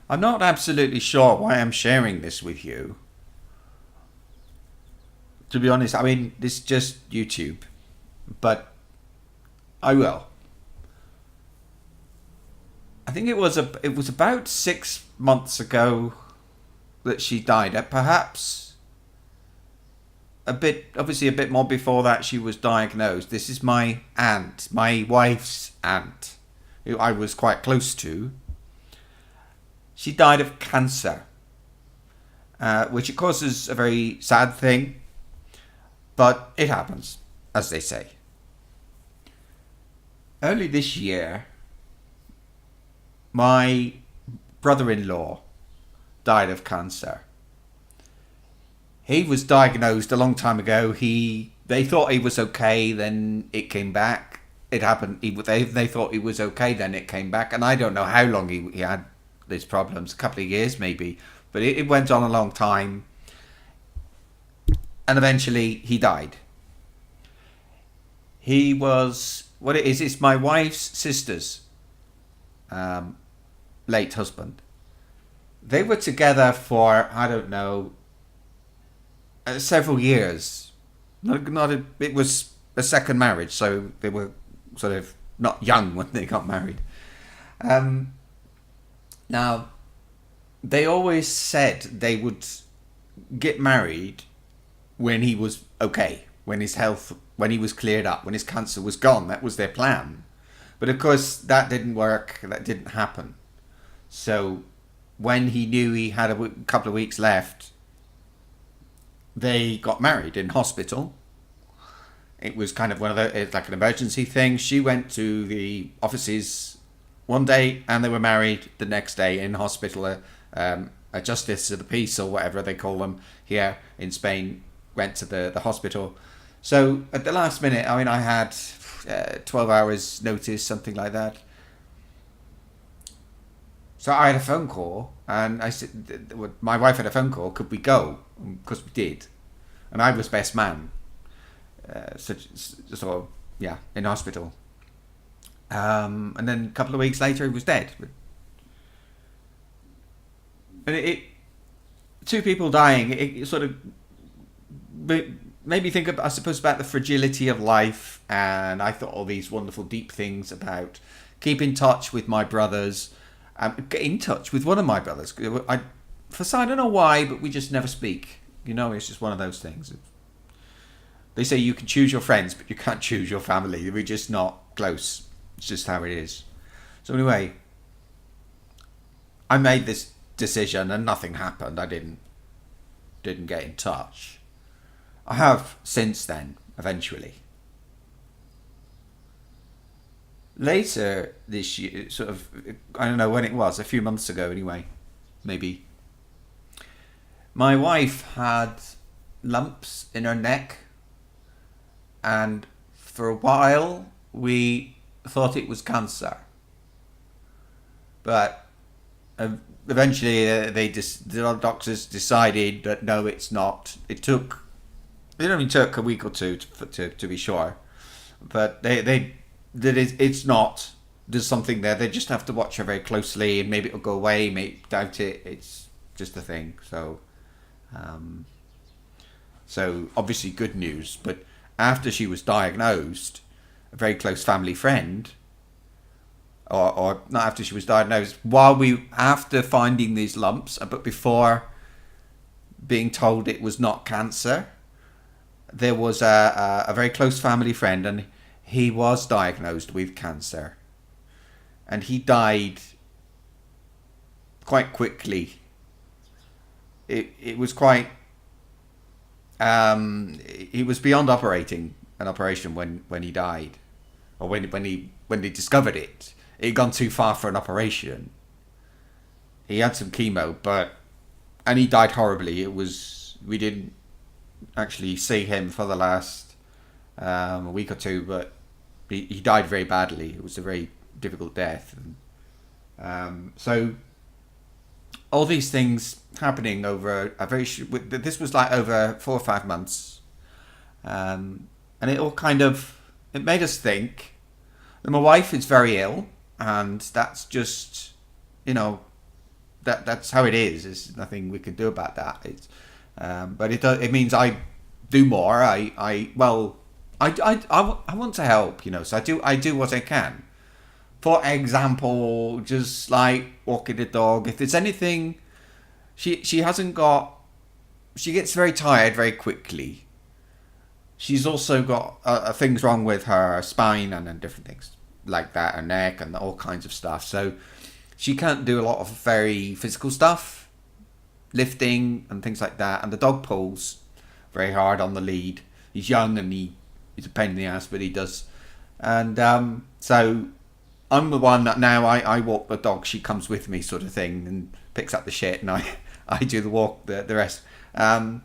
I'm not absolutely sure why I'm sharing this with you. To be honest, I mean, this is just YouTube, but I will. I think it was about 6 months ago that she died. Perhaps a bit, obviously a bit more before that she was diagnosed. This is my aunt, my wife's aunt, who I was quite close to. She died of cancer, which of course is a very sad thing, but it happens, as they say. Early this year, my brother-in-law died of cancer. He was diagnosed a long time ago. They thought he was okay, then it came back. It happened. They thought he was okay, then it came back, and I don't know how long he had these problems. A couple of years maybe, but it went on a long time, and eventually he died. He was what it is. It's my wife's sister's um, late husband. They were together for I don't know several years. It was a second marriage, so they were sort of not young when they got married. Um, Now, they always said they would get married when he was okay, when he was cleared up, when his cancer was gone. That was their plan. But of course, that didn't work. That didn't happen. So, when he knew he had a couple of weeks left, they got married in hospital. It was kind of one of it's like an emergency thing. She went to the offices one day and they were married the next day in hospital. A justice of the peace or whatever they call them here in Spain went to the hospital. So at the last minute, I mean, I had 12 hours notice, something like that. So I had a phone call, and I said, my wife had a phone call. Could we go? Because we did, and I was best man. Yeah, in hospital. And then a couple of weeks later, he was dead. And two people dying, it sort of made me think, I suppose, about the fragility of life. And I thought all these wonderful, deep things about keep in touch with my brothers. Get in touch with one of my brothers. I don't know why, but we just never speak. You know, it's just one of those things. They say you can choose your friends, but you can't choose your family. We're just not close. It's just how it is. So anyway, I made this decision and nothing happened. I didn't get in touch. I have since then, eventually. Later this year, sort of, I don't know when it was, a few months ago anyway, maybe. My wife had lumps in her neck, and for a while we thought it was cancer. But eventually the doctors decided that no, it's not. It only took a week or two to be sure, but it's not. There's something there. They just have to watch her very closely, and maybe it'll go away. Maybe doubt it. It's just a thing. Um, so obviously good news. But after she was diagnosed, a very close family friend, or not after she was diagnosed, after finding these lumps, but before being told it was not cancer, there was a very close family friend, and he was diagnosed with cancer, and he died quite quickly. It was quite. He was beyond an operation when he died, or when they discovered it. It had gone too far for an operation. He had some chemo, and he died horribly. We didn't actually see him for the last a week or two, but he died very badly. It was a very difficult death. So all these things happening over this was like over 4 or 5 months, and it made us think that my wife is very ill, and that's just, that's how it is. There's nothing we can do about that. But it means I do more. I want to help, so I do what I can. For example, just like walking the dog. If there's anything, she hasn't got. She gets very tired very quickly. She's also got things wrong with her spine and different things like that, her neck and all kinds of stuff. So she can't do a lot of very physical stuff, lifting and things like that. And the dog pulls very hard on the lead. He's young and he's a pain in the ass, but he does. And so I'm the one that now I walk the dog. She comes with me, sort of thing, and picks up the shit, and I do the walk, the rest. And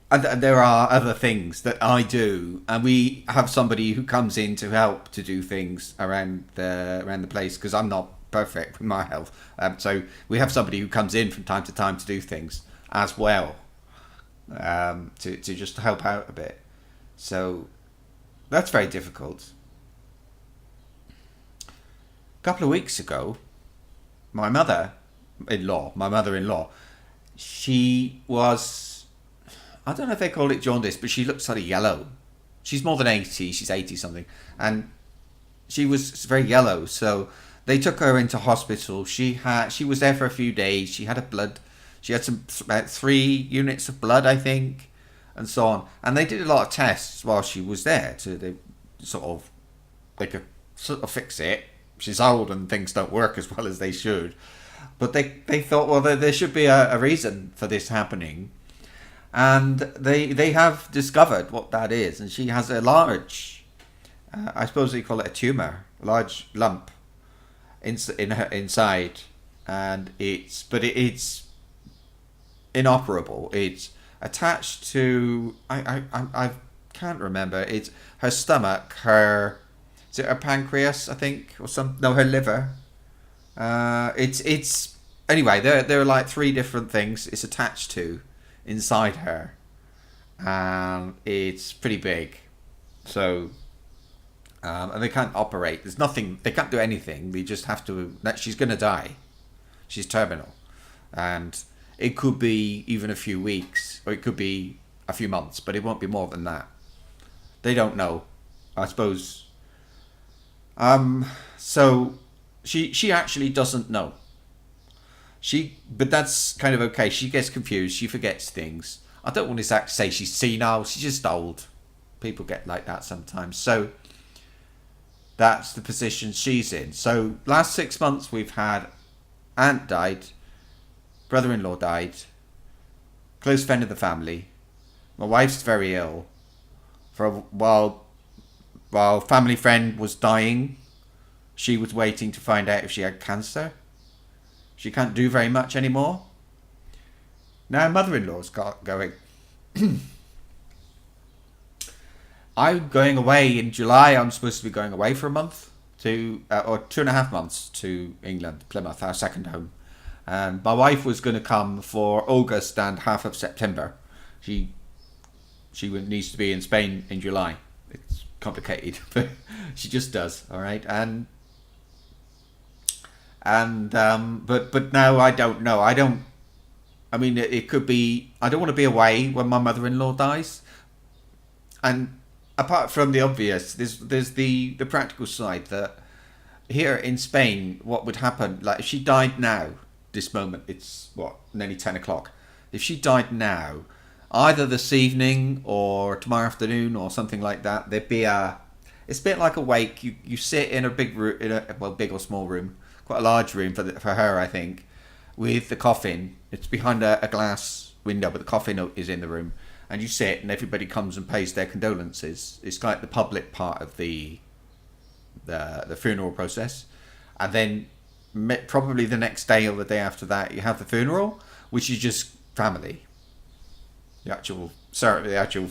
there are other things that I do, and we have somebody who comes in to help to do things around the place, because I'm not perfect with my health. So we have somebody who comes in from time to time to do things as well, to just help out a bit. So that's very difficult. A couple of weeks ago, my mother-in-law, she was, I don't know if they call it jaundice, but she looks sort of yellow. She's more than 80, she's 80 something, and she was very yellow, so they took her into hospital. She was there for a few days. She had about 3 units of blood, I think, and so on. And they did a lot of tests while she was there they could sort of fix it. She's old and things don't work as well as they should. But they thought, well, there should be a reason for this happening. And they have discovered what that is. And she has a large, I suppose they call it a tumour, a large lump in her inside. And it's inoperable. It's attached to, I can't remember. It's her stomach, is it her pancreas, I think, or her liver. It's anyway. There are like 3 different things it's attached to inside her, and it's pretty big. So, and they can't operate. There's nothing. They can't do anything. They just have to. She's gonna die. She's terminal, and it could be even a few weeks, or it could be a few months, but it won't be more than that. They don't know, I suppose. So she actually doesn't know. But that's kind of okay. She gets confused. She forgets things. I don't want to say she's senile. She's just old. People get like that sometimes. So that's the position she's in. So last 6 months we've had aunt died, brother-in-law died, close friend of the family. My wife's very ill. For a while family friend was dying, she was waiting to find out if she had cancer. She can't do very much anymore. Now mother-in-law's going. I'm going away in July. I'm supposed to be going away for a month or 2.5 months to England, Plymouth, our second home. And my wife was going to come for August and half of September. She needs to be in Spain in July. It's complicated, but she just does. All right, but now I don't know. I mean, it could be. I don't want to be away when my mother-in-law dies. And apart from the obvious, there's the practical side that here in Spain, what would happen? Like if she died now, this moment, it's nearly 10 o'clock. If she died now, either this evening or tomorrow afternoon or something like that, there'd be it's a bit like a wake. You sit in a big room, big or small room, quite a large room for her, I think, with the coffin. It's behind a glass window, but the coffin is in the room, and you sit, and everybody comes and pays their condolences. It's like the public part of the funeral process, and then probably the next day or the day after that, you have the funeral, which is just family. The actual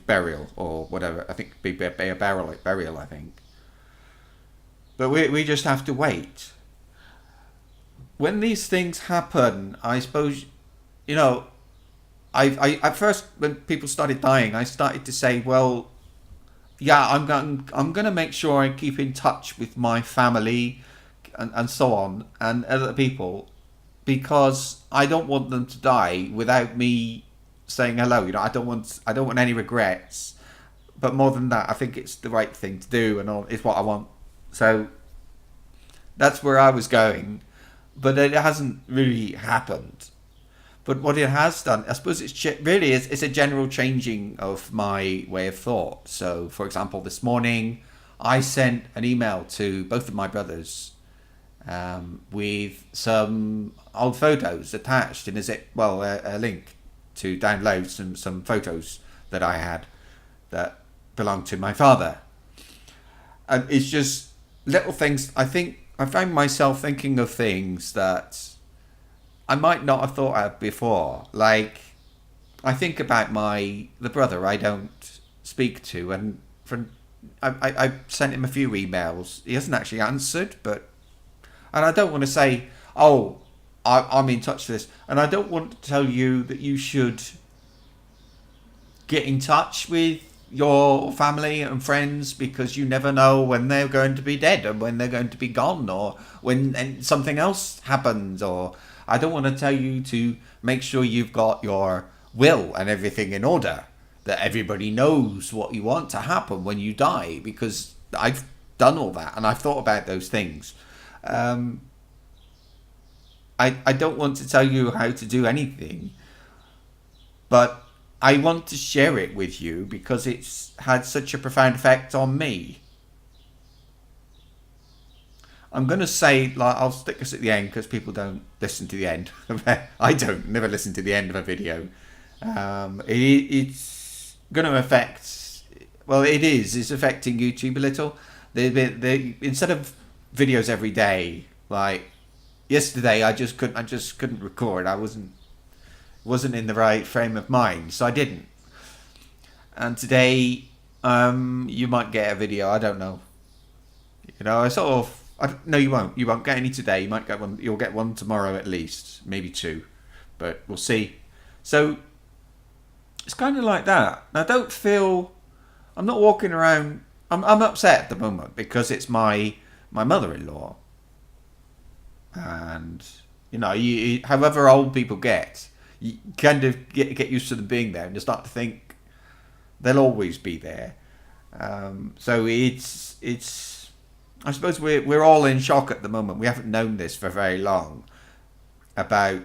burial or whatever. I think it'd be a burial, I think. But we just have to wait. When these things happen, I suppose, I at first when people started dying, I started to say, well, yeah, I'm going to make sure I keep in touch with my family and so on and other people, because I don't want them to die without me saying hello. I don't want any regrets. But more than that, I think it's the right thing to do, and it's what I want. So that's where I was going, but it hasn't really happened. But what it has done, I suppose, it's a general changing of my way of thought. So, for example, this morning I sent an email to both of my brothers with some old photos attached, and a link to download some photos that I had that belonged to my father. And it's just little things. I think I found myself thinking of things that I might not have thought of before. Like, I think about the brother I don't speak to, and I sent him a few emails. He hasn't actually answered, and I don't want to say, oh, I'm in touch with this, and I don't want to tell you that you should get in touch with your family and friends, because you never know when they're going to be dead and when they're going to be gone, or when something else happens. Or I don't want to tell you to make sure you've got your will and everything in order, that everybody knows what you want to happen when you die, because I've done all that and I've thought about those things. I don't want to tell you how to do anything, but I want to share it with you because it's had such a profound effect on me. I'm going to say, like, I'll stick this at the end because people don't listen to the end. I don't, never listen to the end of a video. It's going to affect, well, it's affecting YouTube a little. Instead of videos every day, like yesterday, I just couldn't record. I wasn't in the right frame of mind, so I didn't. And today, you might get a video. I don't know. I sort of. No, you won't. You won't get any today. You might get one. You'll get one tomorrow at least, maybe two, but we'll see. So it's kind of like that. I don't feel. I'm not walking around. I'm upset at the moment because it's my mother-in-law, and however old people get, you kind of get used to them being there, and you start to think they'll always be there. So it's. I suppose we're all in shock at the moment. We haven't known this for very long, about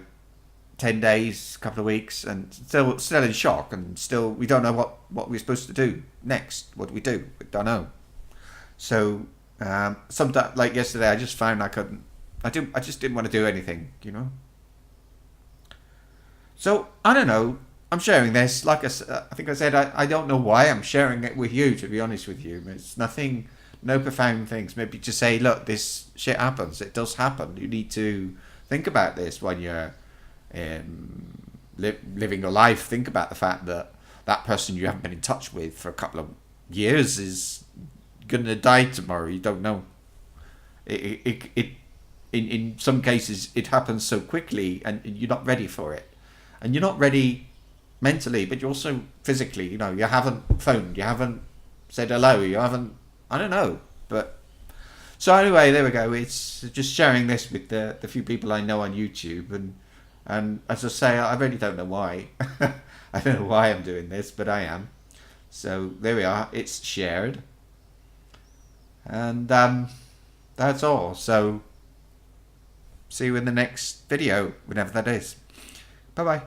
10 days, a couple of weeks, and still in shock, and still we don't know what we're supposed to do next. What do we do? We don't know. So sometimes, like yesterday, I just found I couldn't. I just didn't want to do anything. So I don't know. I'm sharing this. Like I think I said, I don't know why I'm sharing it with you. To be honest with you, it's nothing. No profound things. Maybe just say, look, this shit happens. It does happen. You need to think about this when you're living your life. Think about the fact that that person you haven't been in touch with for a couple of years is going to die tomorrow. You don't know. In some cases, it happens so quickly, and you're not ready for it. And you're not ready mentally, but you're also physically. You haven't phoned. You haven't said hello. You haven't. I don't know, but so anyway, there we go. It's just sharing this with the few people I know on YouTube, and as I say, I really don't know why. I don't know why I'm doing this, but I am. So there we are. It's shared, and that's all. So see you in the next video, whenever that is. Bye bye.